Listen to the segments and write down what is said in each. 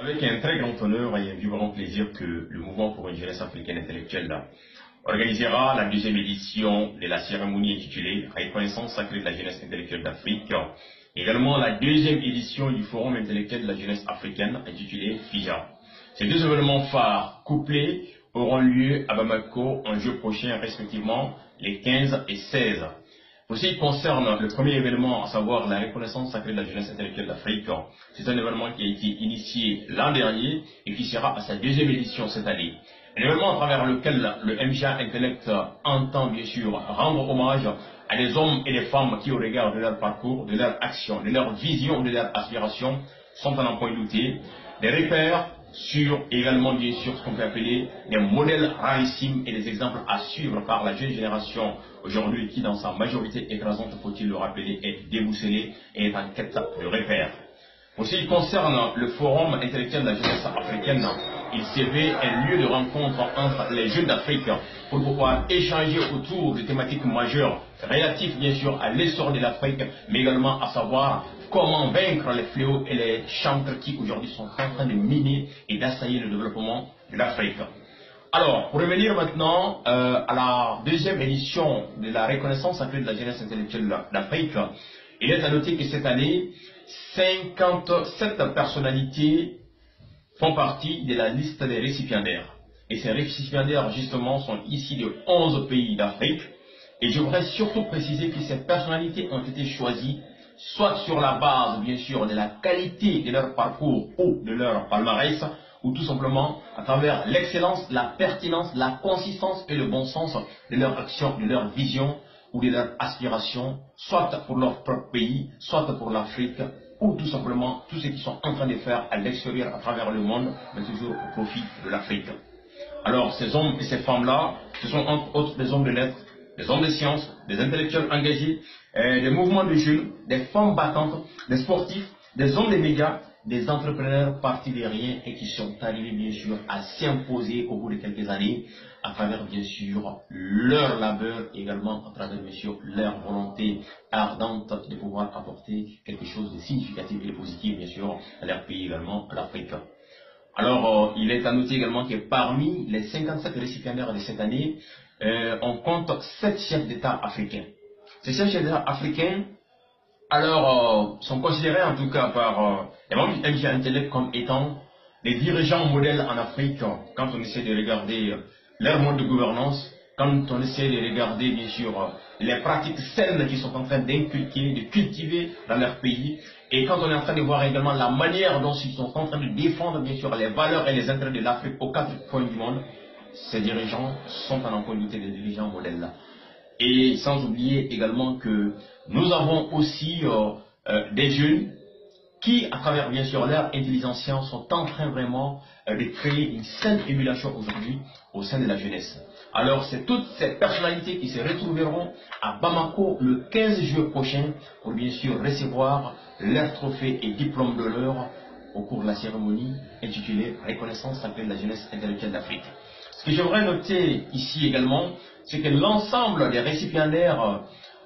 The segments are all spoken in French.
Avec un très grand honneur et un vibrant plaisir que le Mouvement pour une jeunesse africaine intellectuelle organisera la deuxième édition de la cérémonie intitulée Reconnaissance sacrée de la jeunesse intellectuelle d'Afrique, également la deuxième édition du Forum intellectuel de la jeunesse africaine intitulé FIJA. Ces deux événements phares couplés auront lieu à Bamako en juillet prochain, respectivement les 15 et 16. Pour ce qui concerne le premier événement, à savoir la reconnaissance sacrée de la jeunesse intellectuelle d'Afrique, c'est un événement qui a été initié l'an dernier et qui sera à sa deuxième édition cette année. Un événement à travers lequel le MJA Intellect entend bien sûr rendre hommage à des hommes et des femmes qui, au regard de leur parcours, de leur action, de leur vision, de leur aspiration, sont à n'en point douter, des repères sur également bien sûr ce qu'on peut appeler des modèles rarissimes et des exemples à suivre par la jeune génération aujourd'hui qui dans sa majorité écrasante, faut-il le rappeler, est déboussolée et est en quête de repères. Pour ce qui concerne le forum intellectuel de la jeunesse africaine, il s'est fait un lieu de rencontre entre les jeunes d'Afrique pour pouvoir échanger autour de thématiques majeures relatives bien sûr à l'essor de l'Afrique, mais également à savoir comment vaincre les fléaux et les chancres qui aujourd'hui sont en train de miner et d'assaillir le développement de l'Afrique. Alors, pour revenir maintenant à la deuxième édition de la reconnaissance sacrée de la jeunesse intellectuelle d'Afrique, il est à noter que cette année, 57 personnalités font partie de la liste des récipiendaires. Et ces récipiendaires, justement, sont issus de 11 pays d'Afrique. Et je voudrais surtout préciser que ces personnalités ont été choisies soit sur la base, bien sûr, de la qualité de leur parcours ou de leur palmarès, ou tout simplement à travers l'excellence, la pertinence, la consistance et le bon sens de leur action, de leur vision ou de leur aspiration, soit pour leur propre pays, soit pour l'Afrique, ou tout simplement tout ce qu'ils sont en train de faire à l'extérieur, à travers le monde, mais toujours au profit de l'Afrique. Alors, ces hommes et ces femmes-là, ce sont entre autres des hommes de lettres, des hommes de sciences, des intellectuels engagés, des mouvements de jeunes, des femmes battantes, des sportifs, des hommes des médias, des entrepreneurs partis de rien et qui sont arrivés bien sûr à s'imposer au bout de quelques années à travers bien sûr leur labeur et également à travers bien sûr leur volonté ardente de pouvoir apporter quelque chose de significatif et de positif bien sûr à leur pays également, à l'Afrique. Alors, il est à noter également que parmi les 57 récipiendaires de cette année, on compte 7 chefs d'État africains. Ces chefs d'État africains, alors, sont considérés en tout cas par les membres du MJA Intellect comme étant des dirigeants modèles en Afrique quand on essaie de regarder leur mode de gouvernance, quand on essaie de regarder bien sûr les pratiques saines qu'ils sont en train d'inculquer, de cultiver dans leur pays, et quand on est en train de voir également la manière dont ils sont en train de défendre bien sûr les valeurs et les intérêts de l'Afrique aux 4 coins du monde, ces dirigeants sont en communauté des dirigeants modèles là. Et sans oublier également que nous avons aussi des jeunes qui, à travers bien sûr leur intelligentsia, sont en train vraiment de créer une saine émulation aujourd'hui au sein de la jeunesse. Alors c'est toutes ces personnalités qui se retrouveront à Bamako le 15 juillet prochain pour bien sûr recevoir leurs trophées et diplômes d'honneur au cours de la cérémonie intitulée Reconnaissance sacrée de la jeunesse intellectuelle d'Afrique. Ce que j'aimerais noter ici également, c'est que l'ensemble des récipiendaires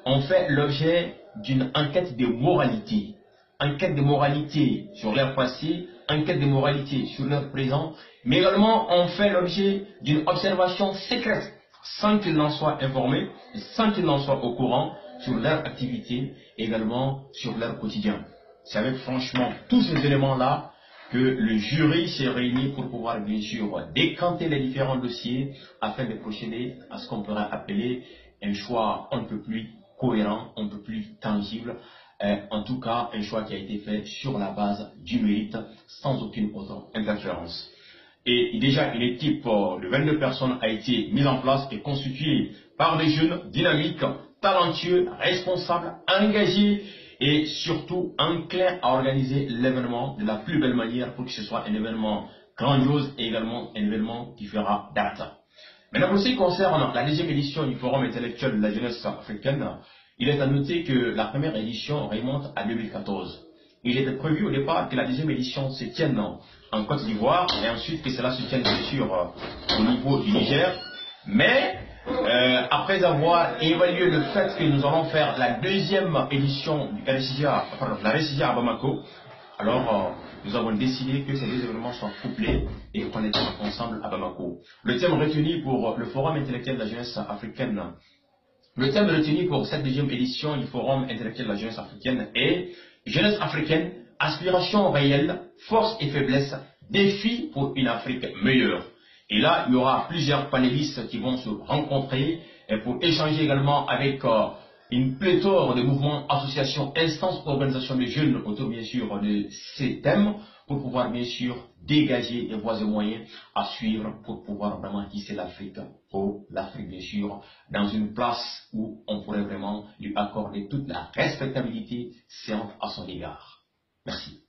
ont fait l'objet d'une enquête de moralité. Enquête de moralité sur leur passé, enquête de moralité sur leur présent, mais également ont fait l'objet d'une observation secrète, sans qu'ils n'en soient informés, sans qu'ils n'en soient au courant, sur leur activité, également sur leur quotidien. C'est avec franchement tous ces éléments-là que le jury s'est réuni pour pouvoir bien sûr décanter les différents dossiers afin de procéder à ce qu'on pourrait appeler un choix un peu plus cohérent, un peu plus tangible, en tout cas un choix qui a été fait sur la base du mérite sans aucune autre interférence. Et déjà une équipe de 22 personnes a été mise en place et constituée par des jeunes dynamiques, talentueux, responsables, engagés et surtout enclin à organiser l'événement de la plus belle manière pour que ce soit un événement grandiose et également un événement qui fera date. Maintenant, pour ce qui concerne la deuxième édition du Forum intellectuel de la jeunesse africaine, il est à noter que la première édition remonte à 2014. Il était prévu au départ que la deuxième édition se tienne en Côte d'Ivoire et ensuite que cela se tienne bien sûr au niveau du Niger. Mais après avoir évalué le fait que nous allons faire la deuxième édition du RCGA, la RCGA à Bamako, Alors, nous avons décidé que ces deux événements soient couplés et qu'on les tienne ensemble à Bamako. Le thème retenu pour le Forum intellectuel de la jeunesse africaine, le thème retenu pour cette deuxième édition du Forum intellectuel de la jeunesse africaine est Jeunesse africaine, aspiration réelle, force et faiblesse, défi pour une Afrique meilleure. Et là, il y aura plusieurs panélistes qui vont se rencontrer et pour échanger également avec une pléthore de mouvements, associations, instances, organisations de jeunes autour bien sûr de ces thèmes pour pouvoir bien sûr dégager des voies et moyens à suivre pour pouvoir vraiment tisser l'Afrique pour l'Afrique bien sûr dans une place où on pourrait vraiment lui accorder toute la respectabilité séante à son égard. Merci.